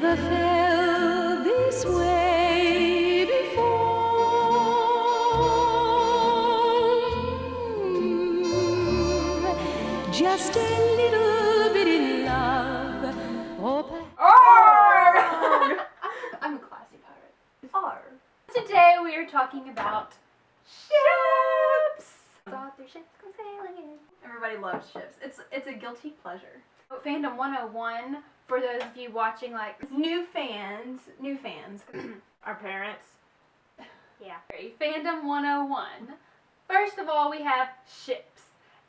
never felt this way before. Just a little bit in love. I'm a classy pirate. Arr. Today we are talking about ships. Saw their ships go sailing in. Everybody loves ships. It's a guilty pleasure. Fandom 101 for those of you watching, like new fans. Our parents. Yeah. Fandom 101. First of all, we have ships.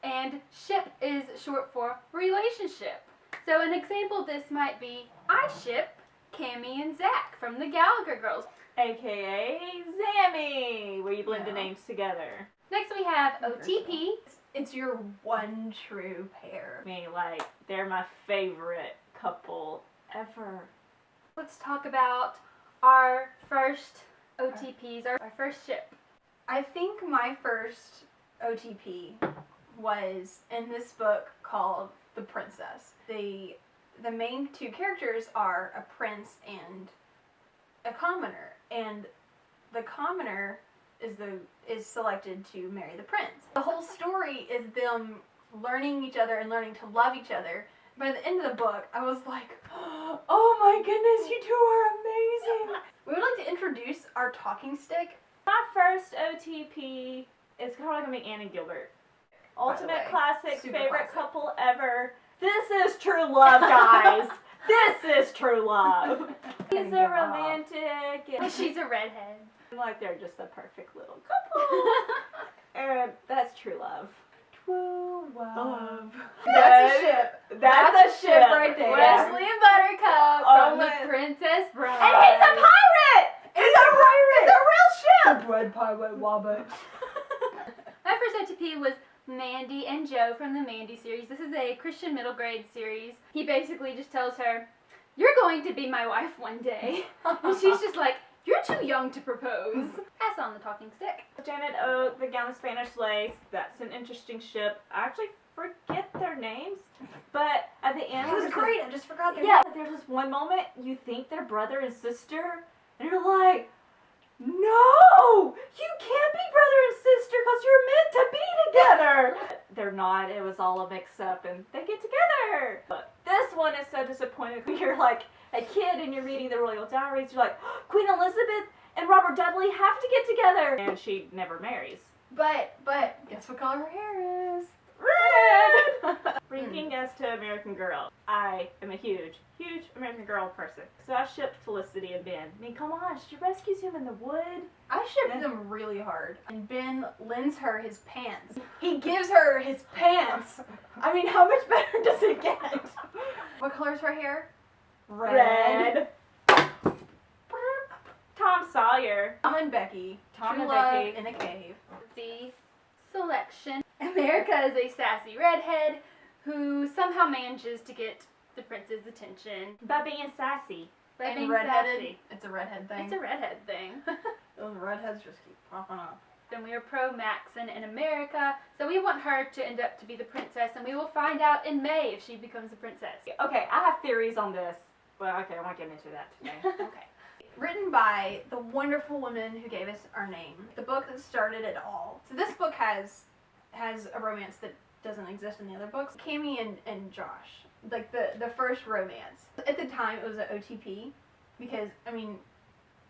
And ship is short for relationship. So an example of this might be, I ship Cammy and Zach from the Gallagher Girls. AKA Zammy, where you blend the names together. Next we have OTP. It's your one true pair. I mean, like, they're my favorite couple ever. Let's talk about our first OTPs, our first ship. I think my first OTP was in this book called The Princess. The main two characters are a prince and a commoner, and the commoner is selected to marry the prince. The whole story is them learning each other and learning to love each other. By the end of the book, I was like, oh my goodness, you two are amazing. We would like to introduce our talking stick. My first OTP is kind of like me, Anna Gilbert. Ultimate classic, favorite classic couple ever. This is true love, guys. This is true love. He's a romantic. And She's a redhead. like, they're just the perfect little couple. And that's true love. True love. That's a ship. That's a ship right there. Wesley and Buttercup from the Princess Bride. And he's a pirate! He's a pirate! It's a real ship! Red Pirate Wobbit. My first OTP was Mandy and Joe from the Mandy series. This is a Christian middle grade series. He basically just tells her, you're going to be my wife one day. And she's just like, you're too young to propose. Pass on the talking stick. Janet Oak, the Gown of Spanish Lace, that's an interesting ship. I actually forget their names, but at the end... It was great, I just forgot their Yeah, there's this one moment, you think they're brother and sister, and you're like, no! You can't be brother and sister because you're meant to be together! They're not, it was all a mix-up, and they get together! But this one is so disappointing when you're like a kid and you're reading the Royal Diaries, you're like, Queen Elizabeth and Robert Dudley have to get together! And she never marries. But, guess what color her hair is? Red! Bringing us to American Girl. I am a huge American Girl person. So I shipped Felicity and Ben. I mean, come on, she rescues him in the wood. I shipped them really hard. And Ben lends her his pants. He gives her his pants. I mean, how much better does it get? What color's her hair? Red. Tom Sawyer. Tom and Becky. Tom True and love Becky. in a cave. The selection. America is a sassy redhead who somehow manages to get the prince's attention By being sassy. by And being redheaded. sassy. It's a redhead thing. It's a redhead thing. Those redheads just keep popping up. Then we are pro Maxon in America, so we want her to end up to be the princess, and we will find out in May if she becomes a princess. Okay, I have theories on this. Well, okay, I won't get into that today. Okay. Written by the wonderful woman who gave us our name. The book that started it all. So this book has a romance that doesn't exist in the other books. Cammy and Josh. Like the first romance. At the time it was an OTP because, I mean,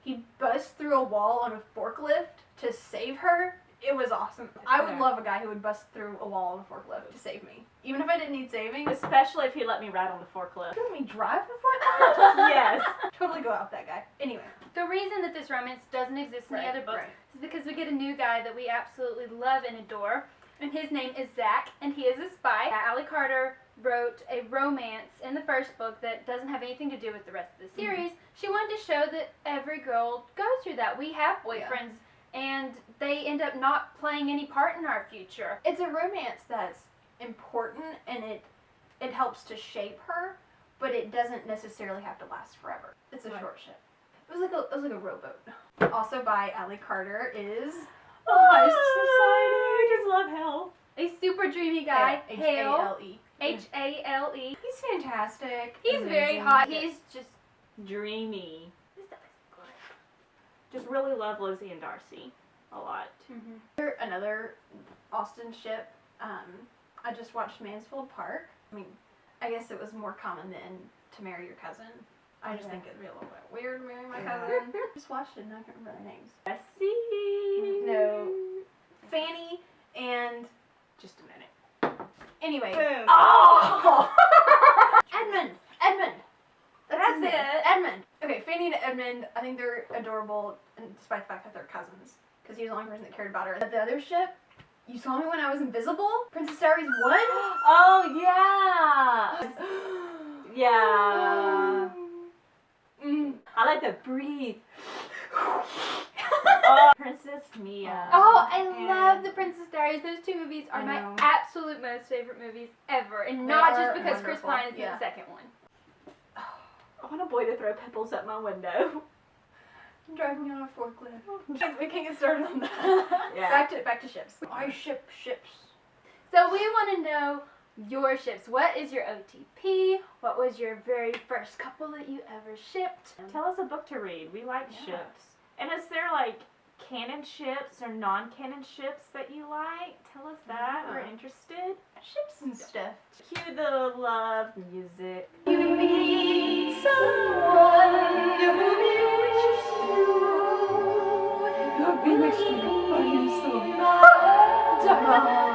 he busts through a wall on a forklift to save her. It was awesome. I would love a guy who would bust through a wall on a forklift to save me. Even if I didn't need saving. Especially if he let me ride on the forklift. Let me drive the forklift? Yes. Totally go out that guy. Anyway. The reason that this romance doesn't exist in the other books is because we get a new guy that we absolutely love and adore, and his name is Zach, and he is a spy. Allie Carter wrote a romance in the first book that doesn't have anything to do with the rest of the series. She wanted to show that every girl goes through that. We have boyfriends, and they end up not playing any part in our future. It's a romance that's important, and it helps to shape her, but it doesn't necessarily have to last forever. It's a short ship. It was like a rowboat. Also by Allie Carter is High Society. I just love Hale. A super dreamy guy, Hale. H-A-L-E. H-A-L-E. He's fantastic. He's very hot. He's just dreamy. Just really love Lizzie and Darcy a lot. Another Austen ship. I just watched Mansfield Park. I mean, I guess it was more common then to marry your cousin. I just think it'd be a little bit weird marrying my cousin. Just watched it and I can't remember their names. Bessie. No. Fanny and just a minute. Anyway. Boom. Oh! Edmund. That's his name. it. Edmund. Okay, Fanny and Edmund, I think they're adorable, and despite the fact that they're cousins, because he was the only person that cared about her. But the other ship, you saw me when I was invisible? Princess Diaries 1? Oh, yeah. Yeah. I like to breathe. Princess Mia. Oh, I love the Princess Diaries. Those two movies are I my know. absolute most favorite movies ever. And They not are just because Chris wonderful. Pine is in Yeah. the second one. I want a boy to throw pebbles at my window. I'm driving on a forklift. We can't get started on that. Yeah. Back to ships. I ship ships. So we want to know your ships. What is your OTP? What was your very first couple that you ever shipped? Tell us a book to read. We like Yeah. ships. And is there like canon ships or non-canon ships that you like? Tell us that. We're Yeah. interested. Ships and stuff. Cue the love music. You meet someone who bewitches you. You're bewitched by him so much.